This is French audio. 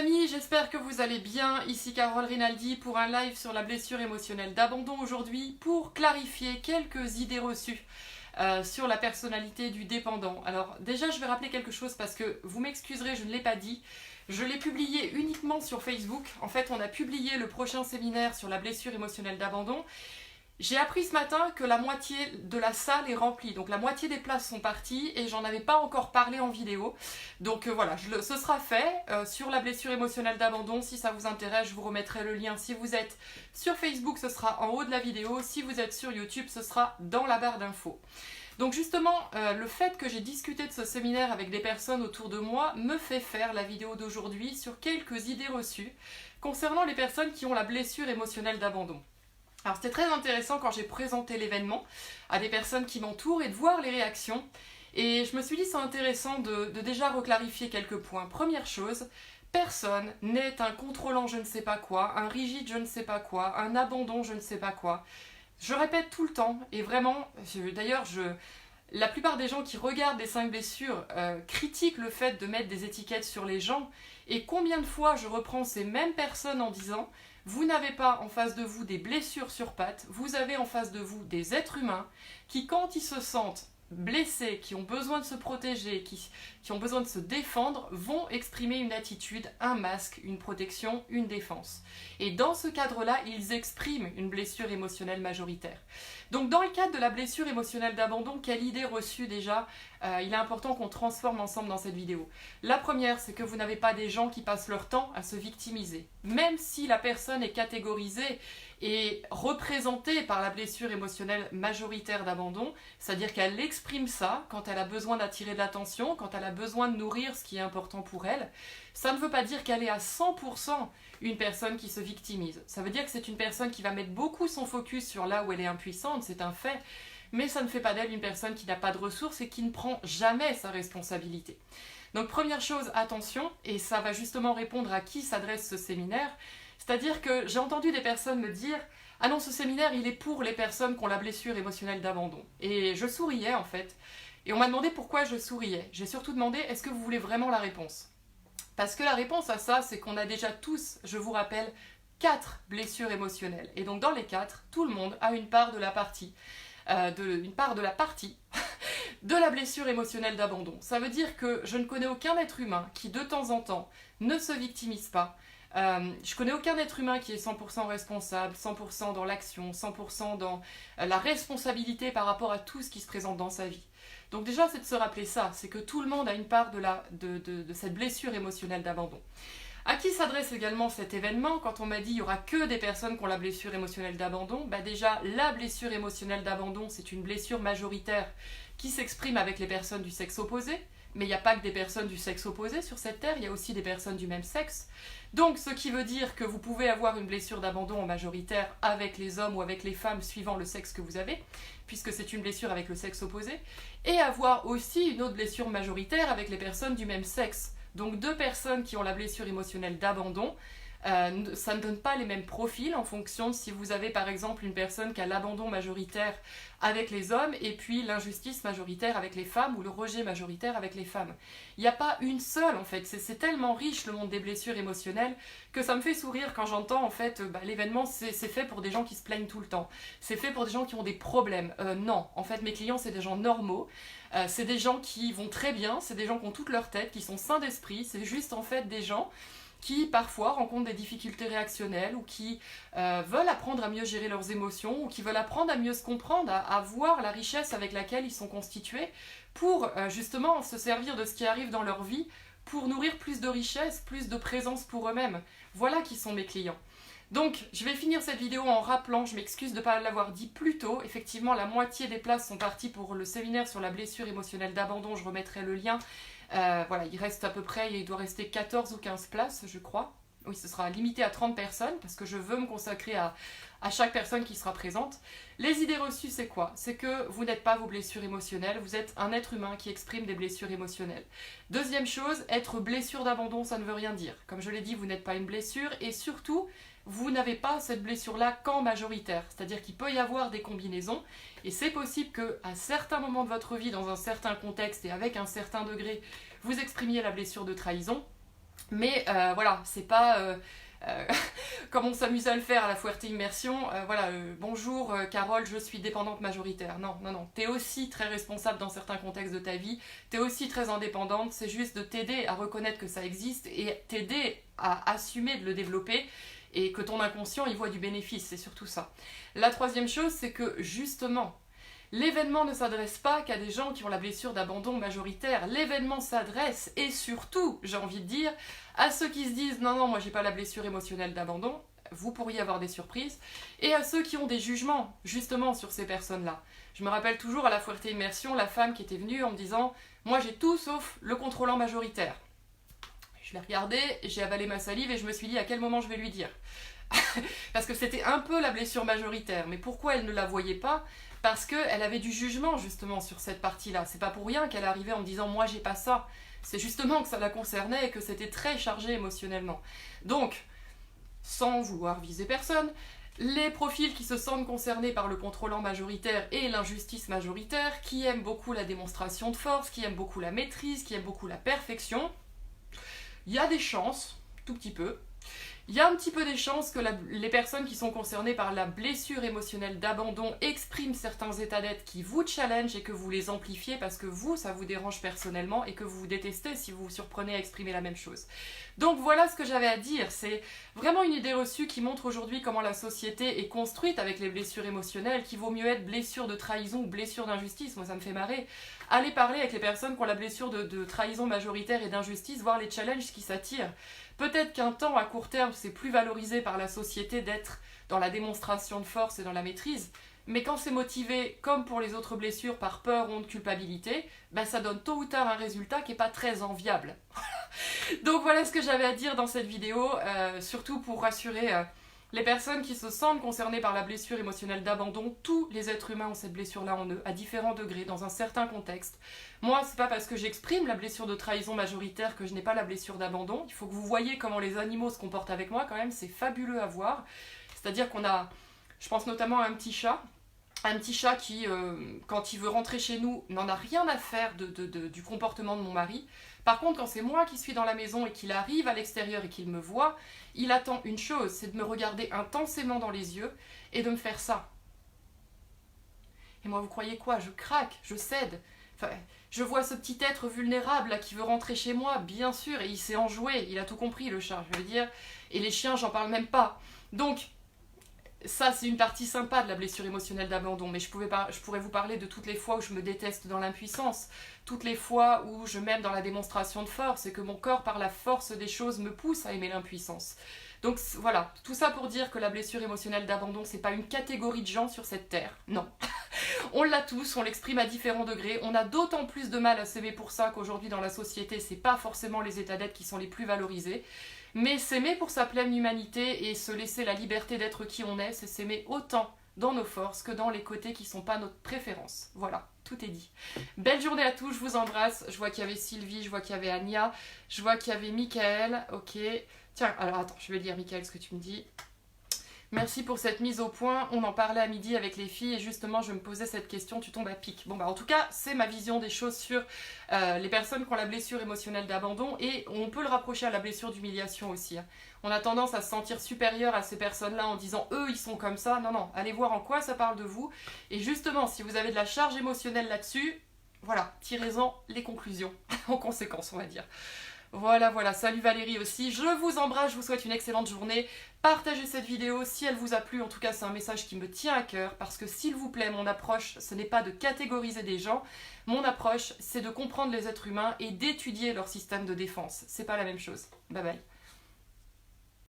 amis, j'espère que vous allez bien. Ici Carole Rinaldi pour un live sur la blessure émotionnelle d'abandon aujourd'hui pour clarifier quelques idées reçues sur la personnalité du dépendant. Alors déjà je vais rappeler quelque chose parce que vous m'excuserez, je ne l'ai pas dit. Je l'ai publié uniquement sur Facebook. En fait, on a publié le prochain séminaire sur la blessure émotionnelle d'abandon. J'ai appris ce matin que la moitié de la salle est remplie, donc la moitié des places sont parties et j'en avais pas encore parlé en vidéo. Donc voilà, ce sera fait sur la blessure émotionnelle d'abandon. Si ça vous intéresse, je vous remettrai le lien. Si vous êtes sur Facebook, ce sera en haut de la vidéo. Si vous êtes sur YouTube, ce sera dans la barre d'infos. Donc justement, le fait que j'ai discuté de ce séminaire avec des personnes autour de moi me fait faire la vidéo d'aujourd'hui sur quelques idées reçues concernant les personnes qui ont la blessure émotionnelle d'abandon. Alors c'était très intéressant quand j'ai présenté l'événement à des personnes qui m'entourent et de voir les réactions. Et je me suis dit c'est intéressant de déjà reclarifier quelques points. Première chose, personne n'est un contrôlant je ne sais pas quoi, un rigide je ne sais pas quoi, un abandon je ne sais pas quoi. Je répète tout le temps et vraiment, d'ailleurs la plupart des gens qui regardent les 5 blessures critiquent le fait de mettre des étiquettes sur les gens. Et combien de fois je reprends ces mêmes personnes en disant « Vous n'avez pas en face de vous des blessures sur pattes, vous avez en face de vous des êtres humains qui, quand ils se sentent blessés, qui ont besoin de se protéger, qui ont besoin de se défendre, vont exprimer une attitude, un masque, une protection, une défense. Et dans ce cadre-là, ils expriment une blessure émotionnelle majoritaire. Donc dans le cadre de la blessure émotionnelle d'abandon, quelle idée reçue déjà il est important qu'on transforme ensemble dans cette vidéo. La première, c'est que vous n'avez pas des gens qui passent leur temps à se victimiser. Même si la personne est catégorisée et représentée par la blessure émotionnelle majoritaire d'abandon, c'est-à-dire qu'elle exprime ça quand elle a besoin d'attirer de l'attention, quand elle a besoin de nourrir ce qui est important pour elle, ça ne veut pas dire qu'elle est à 100% une personne qui se victimise. Ça veut dire que c'est une personne qui va mettre beaucoup son focus sur là où elle est impuissante, c'est un fait, mais ça ne fait pas d'elle une personne qui n'a pas de ressources et qui ne prend jamais sa responsabilité. Donc première chose, attention, et ça va justement répondre à qui s'adresse ce séminaire, c'est-à-dire que j'ai entendu des personnes me dire « Ah non, ce séminaire, il est pour les personnes qui ont la blessure émotionnelle d'abandon. » Et je souriais en fait, et on m'a demandé pourquoi je souriais. J'ai surtout demandé « Est-ce que vous voulez vraiment la réponse ?» Parce que la réponse à ça, c'est qu'on a déjà tous, je vous rappelle, 4 blessures émotionnelles. Et donc dans les 4, tout le monde a une part de la partie. De la blessure émotionnelle d'abandon. Ça veut dire que je ne connais aucun être humain qui de temps en temps ne se victimise pas. Je connais aucun être humain qui est 100% responsable, 100% dans l'action, 100% dans la responsabilité par rapport à tout ce qui se présente dans sa vie. Donc déjà, c'est de se rappeler ça, c'est que tout le monde a une part de cette blessure émotionnelle d'abandon. À qui s'adresse également cet événement? Quand on m'a dit qu'il n'y aura que des personnes qui ont la blessure émotionnelle d'abandon, déjà la blessure émotionnelle d'abandon, c'est une blessure majoritaire qui s'exprime avec les personnes du sexe opposé, mais il n'y a pas que des personnes du sexe opposé sur cette terre, il y a aussi des personnes du même sexe. Donc ce qui veut dire que vous pouvez avoir une blessure d'abandon en majoritaire avec les hommes ou avec les femmes suivant le sexe que vous avez, puisque c'est une blessure avec le sexe opposé, et avoir aussi une autre blessure majoritaire avec les personnes du même sexe. Donc 2 personnes qui ont la blessure émotionnelle d'abandon, ça ne donne pas les mêmes profils en fonction de si vous avez par exemple une personne qui a l'abandon majoritaire avec les hommes et puis l'injustice majoritaire avec les femmes ou le rejet majoritaire avec les femmes. Il n'y a pas une seule en fait, c'est tellement riche le monde des blessures émotionnelles que ça me fait sourire quand j'entends en fait l'événement c'est fait pour des gens qui se plaignent tout le temps, c'est fait pour des gens qui ont des problèmes. Non, en fait mes clients c'est des gens normaux, c'est des gens qui vont très bien, c'est des gens qui ont toute leur tête, qui sont sains d'esprit, c'est juste en fait des gens qui parfois rencontrent des difficultés réactionnelles ou qui veulent apprendre à mieux gérer leurs émotions ou qui veulent apprendre à mieux se comprendre, à voir la richesse avec laquelle ils sont constitués pour justement se servir de ce qui arrive dans leur vie pour nourrir plus de richesse, plus de présence pour eux-mêmes. Voilà qui sont mes clients. Donc, je vais finir cette vidéo en rappelant, je m'excuse de ne pas l'avoir dit plus tôt, effectivement la moitié des places sont parties pour le séminaire sur la blessure émotionnelle d'abandon, je remettrai le lien. Voilà, il reste à peu près, il doit rester 14 ou 15 places, je crois. Oui, ce sera limité à 30 personnes, parce que je veux me consacrer à chaque personne qui sera présente. Les idées reçues, c'est quoi? C'est que vous n'êtes pas vos blessures émotionnelles, vous êtes un être humain qui exprime des blessures émotionnelles. Deuxième chose, être blessure d'abandon, ça ne veut rien dire. Comme je l'ai dit, vous n'êtes pas une blessure, et surtout, vous n'avez pas cette blessure-là qu'en majoritaire. C'est-à-dire qu'il peut y avoir des combinaisons, et c'est possible qu'à certains moments de votre vie, dans un certain contexte et avec un certain degré, vous exprimiez la blessure de trahison, Mais voilà, c'est pas comme on s'amuse à le faire à la Fuerte Immersion, voilà, bonjour Carole, je suis dépendante majoritaire. Non, non, non, t'es aussi très responsable dans certains contextes de ta vie, t'es aussi très indépendante, c'est juste de t'aider à reconnaître que ça existe et t'aider à assumer de le développer et que ton inconscient y voit du bénéfice, c'est surtout ça. La troisième chose, c'est que justement, l'événement ne s'adresse pas qu'à des gens qui ont la blessure d'abandon majoritaire. L'événement s'adresse, et surtout, j'ai envie de dire, à ceux qui se disent « Non, non, moi j'ai pas la blessure émotionnelle d'abandon », vous pourriez avoir des surprises, et à ceux qui ont des jugements, justement, sur ces personnes-là. Je me rappelle toujours à la Fuerte Immersion, la femme qui était venue en me disant « Moi j'ai tout sauf le contrôlant majoritaire ». Je l'ai regardé, j'ai avalé ma salive et je me suis dit à quel moment je vais lui dire. Parce que c'était un peu la blessure majoritaire, mais pourquoi elle ne la voyait pas ? Parce qu'elle avait du jugement justement sur cette partie-là. C'est pas pour rien qu'elle arrivait en me disant « moi j'ai pas ça ». C'est justement que ça la concernait et que c'était très chargé émotionnellement. Donc, sans vouloir viser personne, les profils qui se sentent concernés par le contrôlant majoritaire et l'injustice majoritaire, qui aiment beaucoup la démonstration de force, qui aiment beaucoup la maîtrise, qui aiment beaucoup la perfection, il y a des chances, tout petit peu, il y a un petit peu des chances que les personnes qui sont concernées par la blessure émotionnelle d'abandon expriment certains états d'être qui vous challengent et que vous les amplifiez parce que vous, ça vous dérange personnellement et que vous vous détestez si vous vous surprenez à exprimer la même chose. Donc voilà ce que j'avais à dire. C'est vraiment une idée reçue qui montre aujourd'hui comment la société est construite avec les blessures émotionnelles, qu'il vaut mieux être blessure de trahison ou blessure d'injustice. Moi, ça me fait marrer. Allez parler avec les personnes qui ont la blessure de trahison majoritaire et d'injustice, voir les challenges qui s'attirent. Peut-être qu'un temps, à court terme, c'est plus valorisé par la société d'être dans la démonstration de force et dans la maîtrise, mais quand c'est motivé, comme pour les autres blessures, par peur, honte, culpabilité, ben ça donne tôt ou tard un résultat qui n'est pas très enviable. Donc voilà ce que j'avais à dire dans cette vidéo, surtout pour rassurer les personnes qui se sentent concernées par la blessure émotionnelle d'abandon. Tous les êtres humains ont cette blessure-là en eux, à différents degrés, dans un certain contexte. Moi, c'est pas parce que j'exprime la blessure de trahison majoritaire que je n'ai pas la blessure d'abandon. Il faut que vous voyez comment les animaux se comportent avec moi, quand même, c'est fabuleux à voir. C'est-à-dire qu'on a, je pense notamment à un petit chat qui, quand il veut rentrer chez nous, n'en a rien à faire du comportement de mon mari. Par contre, quand c'est moi qui suis dans la maison et qu'il arrive à l'extérieur et qu'il me voit, il attend une chose, c'est de me regarder intensément dans les yeux et de me faire ça. Et moi, vous croyez quoi ? Je craque, je cède. Enfin, je vois ce petit être vulnérable là qui veut rentrer chez moi, bien sûr, et il s'est enjoué, il a tout compris, le chat, je veux dire. Et les chiens, j'en parle même pas. Donc, ça, c'est une partie sympa de la blessure émotionnelle d'abandon, mais je pourrais vous parler de toutes les fois où je me déteste dans l'impuissance, toutes les fois où je m'aime dans la démonstration de force et que mon corps, par la force des choses, me pousse à aimer l'impuissance. Donc voilà, tout ça pour dire que la blessure émotionnelle d'abandon, c'est pas une catégorie de gens sur cette terre, non. On l'a tous, on l'exprime à différents degrés, on a d'autant plus de mal à s'aimer pour ça qu'aujourd'hui dans la société, c'est pas forcément les états d'être qui sont les plus valorisés. Mais s'aimer pour sa pleine humanité et se laisser la liberté d'être qui on est, c'est s'aimer autant dans nos forces que dans les côtés qui ne sont pas notre préférence. Voilà, tout est dit. Belle journée à tous, je vous embrasse. Je vois qu'il y avait Sylvie, je vois qu'il y avait Anya, je vois qu'il y avait Michael. Ok. Tiens, alors attends, je vais lire Michael ce que tu me dis. Merci pour cette mise au point, on en parlait à midi avec les filles et justement je me posais cette question, tu tombes à pic. Bon bah en tout cas c'est ma vision des choses sur les personnes qui ont la blessure émotionnelle d'abandon et on peut le rapprocher à la blessure d'humiliation aussi. Hein. On a tendance à se sentir supérieur à ces personnes-là en disant eux ils sont comme ça, non non, allez voir en quoi ça parle de vous et justement si vous avez de la charge émotionnelle là-dessus, voilà, tirez-en les conclusions en conséquence on va dire. Voilà, salut Valérie aussi, je vous embrasse, je vous souhaite une excellente journée, partagez cette vidéo si elle vous a plu, en tout cas c'est un message qui me tient à cœur, parce que s'il vous plaît, mon approche, ce n'est pas de catégoriser des gens, mon approche, c'est de comprendre les êtres humains et d'étudier leur système de défense, c'est pas la même chose, bye bye.